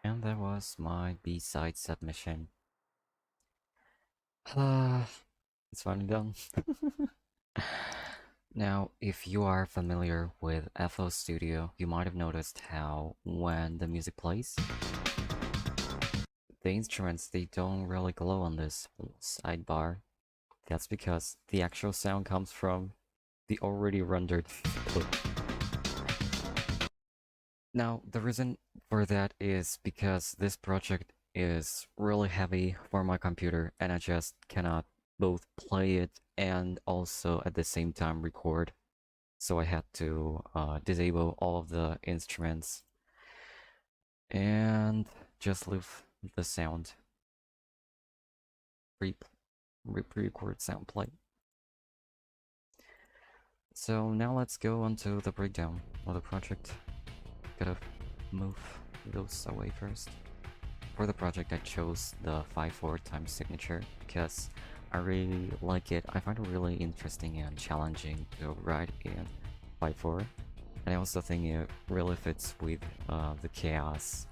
And that was my B-side submission. It's finally done. Now, if you are familiar with FL Studio, you might have noticed how when the music plays, the instruments, they don't really glow on this sidebar. That's because the actual sound comes from the already rendered clip. Now, the reason for that is because this project is really heavy for my computer, and I just cannot both play it and also at the same time record. So I had to disable all of the instruments and just leave the sound pre-record sound play. So now let's go on to the breakdown of the project. Gotta move those away first. For the project, I chose the 5/4 time signature because I really like it. I find it really interesting and challenging to write in 5/4, and I also think it really fits with the chaos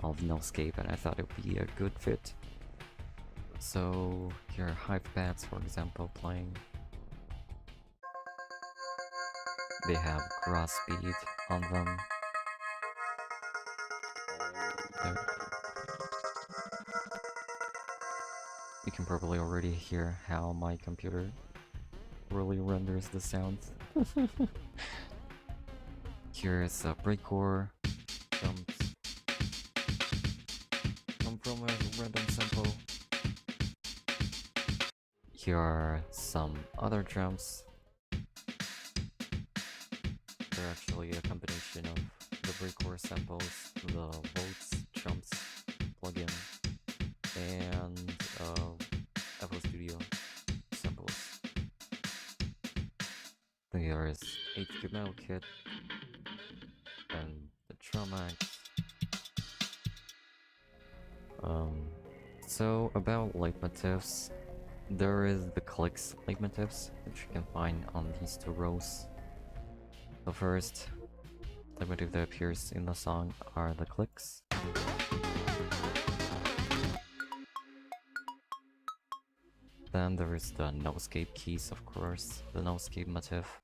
of Nullscape, and I thought it would be a good fit. So here are hive pads, for example, playing. They have grass speed on them. There. You can probably already hear how my computer really renders the sounds. Here is a breakcore. Jumps come from a random sample. Here are some other drums. They're actually a combination of the breakcore samples, the volts, jumps, plugin, and FL Studio samples. There is HQ Metal Kit and the drum axe. So about leitmotifs, there is the clicks leitmotifs, which you can find on these two rows. The first leitmotif that appears in the song are the clicks. Then there is the Nullscape keys, of course, the Nullscape motif.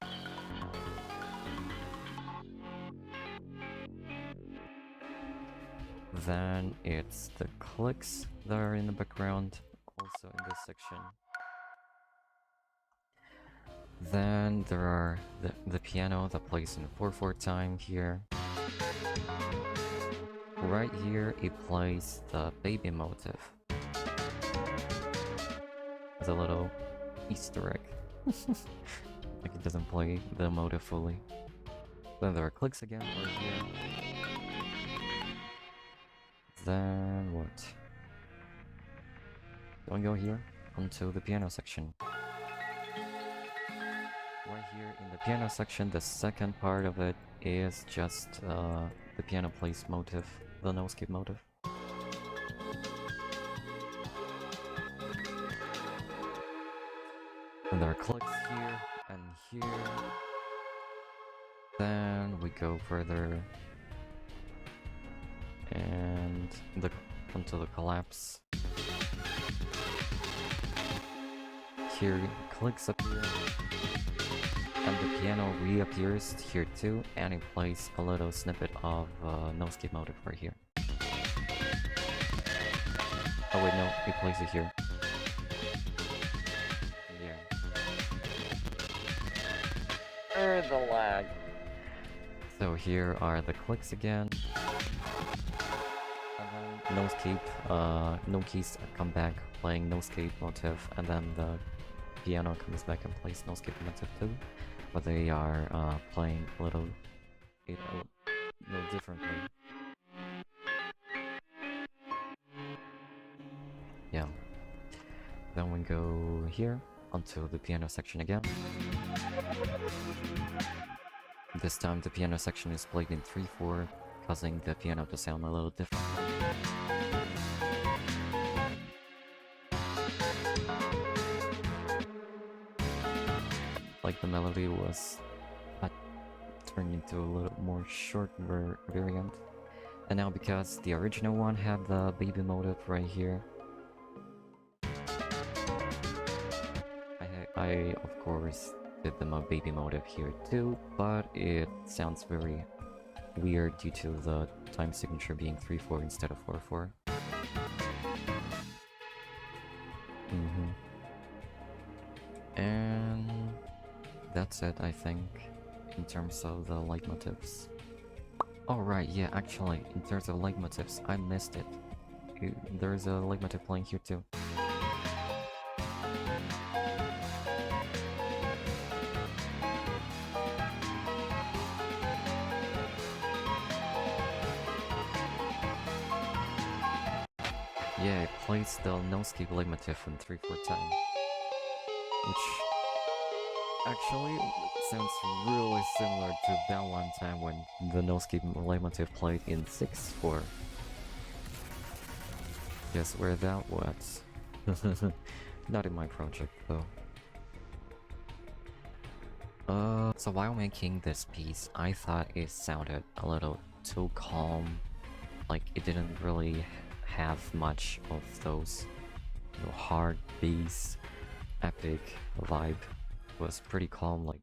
Then it's the clicks that are in the background, also in this section. Then there are the piano that plays in 4/4 time here. Right here it plays the baby motif. As a little Easter egg. Like it doesn't play the motif fully. Then there are clicks again right here. Then what? Don't go here onto the piano section. Right here in the piano section, the second part of it is just the piano plays motif, the Nullscape motif. And there are clicks here and here. Then we go further and onto the collapse. Here clicks appear, and the piano reappears here too, and it plays a little snippet of Nullscape motif right here. Oh wait, no, it plays it here. The lag. So here are the clicks again. And then Nullscape, no keys come back playing Nullscape motif, and then the piano comes back and plays Nullscape motif too. But they are playing a little differently. Yeah. Then we go here onto the piano section again. This time the piano section is played in 3/4, causing the piano to sound a little different. Like the melody was turned into a little more short variant. And now because the original one had the baby motif right here, I of course did the baby motif here too, but it sounds very weird due to the time signature being 3/4 instead of 4/4. And that's it, I think, in terms of the leitmotifs. Oh right, yeah, actually, in terms of leitmotifs, I missed it. there's a leitmotif playing here too. Yeah, it plays the Nullscape leitmotif in 3/4 time, which actually sounds really similar to that one time when the Nullscape leitmotif played in 6/4. Guess where that was? Not in my project though. So while making this piece, I thought it sounded a little too calm. Like it didn't really have much of those hard bass, epic vibe. It was pretty calm. Like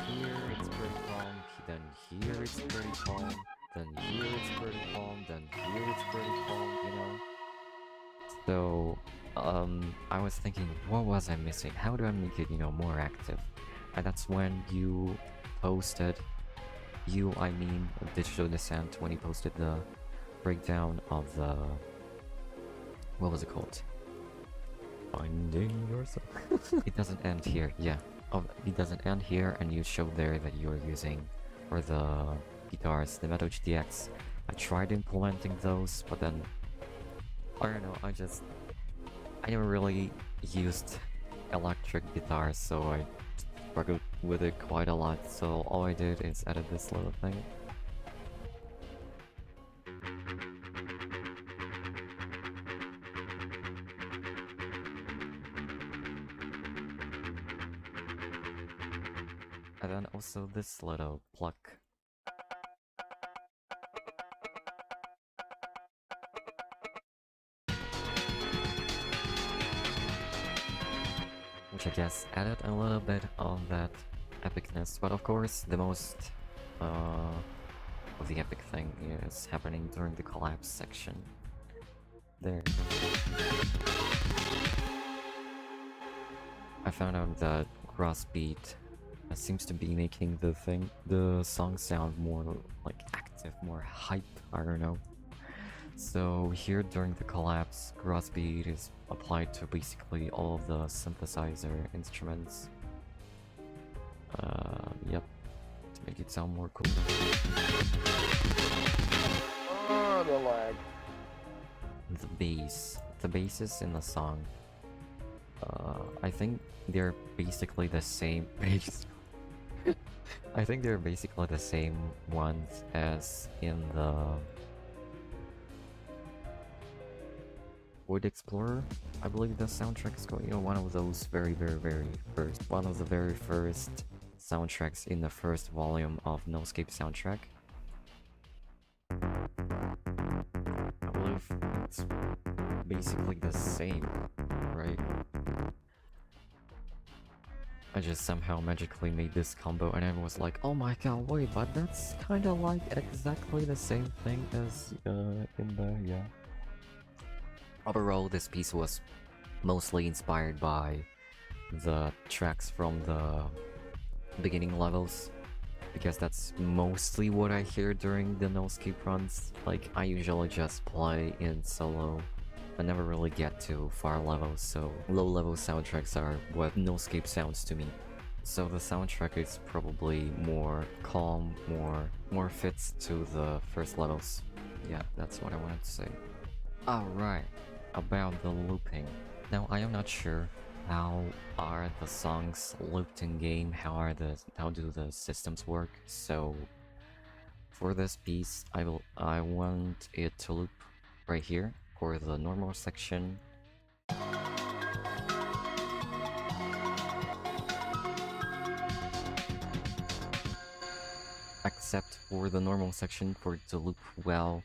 here it's pretty calm, then here it's pretty calm, then here it's pretty calm, then here it's pretty calm. You know. So I was thinking, what was I missing? How do I make it, more active? And that's when you posted, I mean Digital Descent, when he posted the breakdown of the, what was it called? Finding yourself. It doesn't end here, yeah. Oh, it doesn't end here, and you show there that you're using, for the guitars, the Metal GTX. I tried implementing those, but then, I don't know, I never really used electric guitars, so I struggled with it quite a lot, so all I did is edit this little thing. And then also this little pluck. Which I guess added a little bit of that epicness, but of course the most of the epic thing is happening during the collapse section. There. I found out that Crossbeat seems to be making the song sound more like active, more hype, I don't know. So here during the collapse, Crossbeat is applied to basically all of the synthesizer instruments. Yep, to make it sound more cool. Oh, the lag. The basses in the song, I think they're basically the same bass. I think they're basically the same ones as in the Void Explorer. I believe the soundtrack is going, one of those very first, one of the very first soundtracks in the first volume of Nullscape soundtrack. I believe it's basically the same, right? I just somehow magically made this combo and I was like, oh my god, wait, but that's kinda like exactly the same thing as in the, yeah. Overall, this piece was mostly inspired by the tracks from the beginning levels, because that's mostly what I hear during the Nullscape runs. Like, I usually just play in solo. I never really get to far levels, so low-level soundtracks are what Nullscape sounds to me. So the soundtrack is probably more calm, more fits to the first levels. Yeah, that's what I wanted to say. Alright, about the looping. Now, I am not sure how are the songs looped in game, how do the systems work, so for this piece I want it to loop right here for the normal section. Except for the normal section, for it to loop well,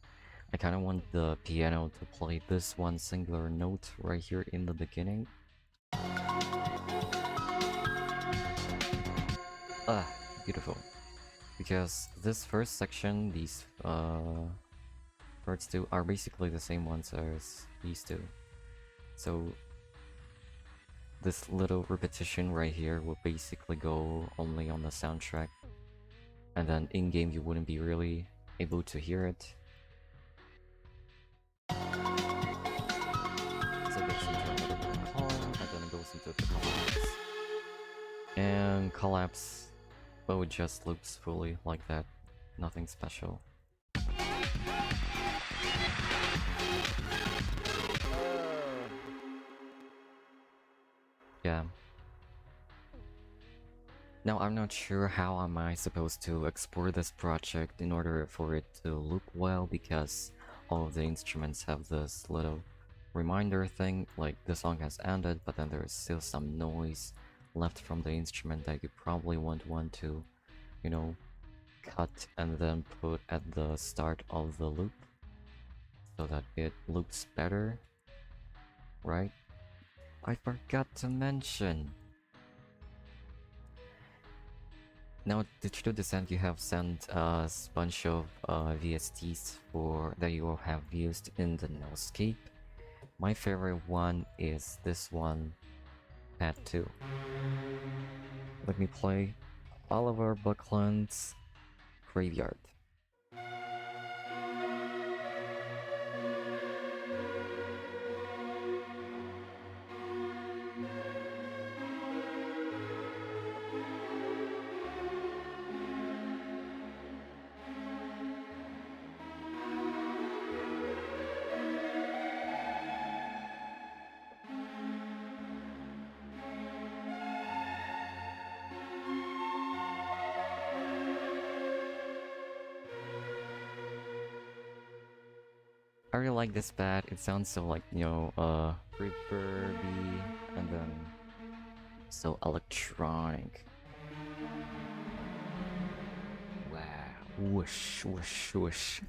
I kinda want the piano to play this one singular note right here in the beginning. Ah, beautiful. Because this first section, these first two are basically the same ones as these two. So this little repetition right here will basically go only on the soundtrack, and then in-game you wouldn't be really able to hear it. collapse, but it just loops fully like that. Nothing special. Yeah. Now I'm not sure how am I supposed to export this project in order for it to loop well, because all of the instruments have this little reminder thing, like the song has ended, but then there is still some noise left from the instrument that you probably won't want to, you know, cut and then put at the start of the loop so that it loops better, right? I forgot to mention. Now, Digital Descent, you have sent us a bunch of VSTs for that you have used in the Nullscape. My favorite one is this one, Pad 2. Let me play Oliver Buckland's Graveyard. I really like this pad. It sounds so like, you know, reverby and then so electronic. Wow. Whoosh, whoosh, whoosh.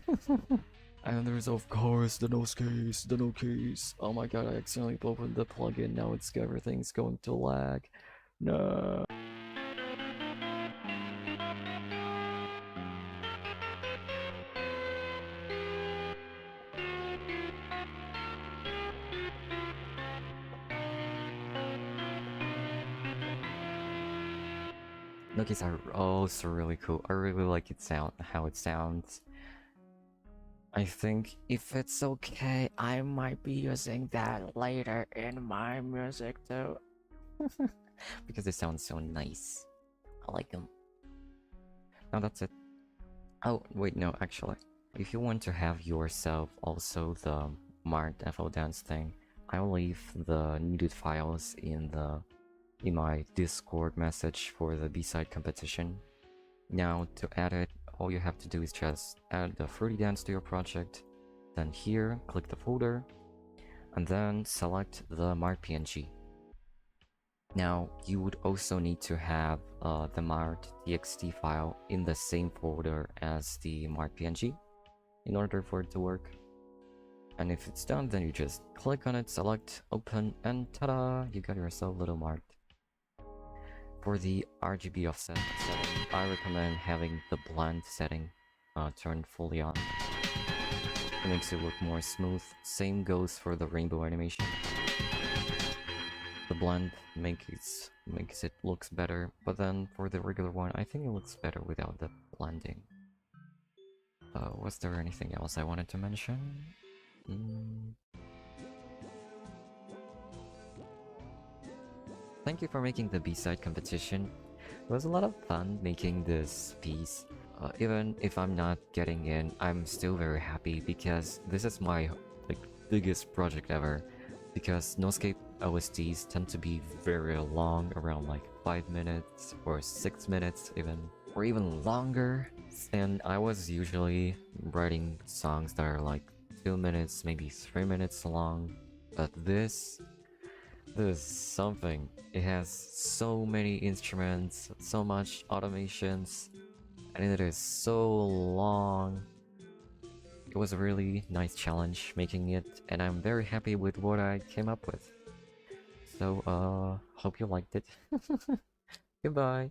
And there's of course the nose case, the no case. Oh my god, I accidentally opened the plugin. Now everything's going to lag. No. Nookies are also really cool. I really like it how it sounds. I think if it's okay, I might be using that later in my music too. Because it sounds so nice. I like them. Now that's it. Oh, wait, no, actually. If you want to have yourself also the Mart FO dance thing, I'll leave the needed files in my Discord message for the B-Side competition. Now, to add it, all you have to do is just add the fruity dance to your project, then here, click the folder, and then select the Mart PNG. Now, you would also need to have the Mart txt file in the same folder as the Mart PNG in order for it to work. And if it's done, then you just click on it, select, open, and ta-da! You got yourself little Mart. For the RGB offset setting, I recommend having the blend setting turned fully on. It makes it look more smooth. Same goes for the rainbow animation. The blend makes it looks better, but then for the regular one, I think it looks better without the blending. Was there anything else I wanted to mention? Thank you for making the B-Side competition. It was a lot of fun making this piece. Even if I'm not getting in, I'm still very happy because this is my biggest project ever. Because Nullscape OSTs tend to be very long, around like 5 minutes or 6 minutes even, or even longer. And I was usually writing songs that are like 2 minutes, maybe 3 minutes long. But this is something. It has so many instruments, so much automations, and it is so long. It was a really nice challenge making it, and I'm very happy with what I came up with. So, hope you liked it. Goodbye.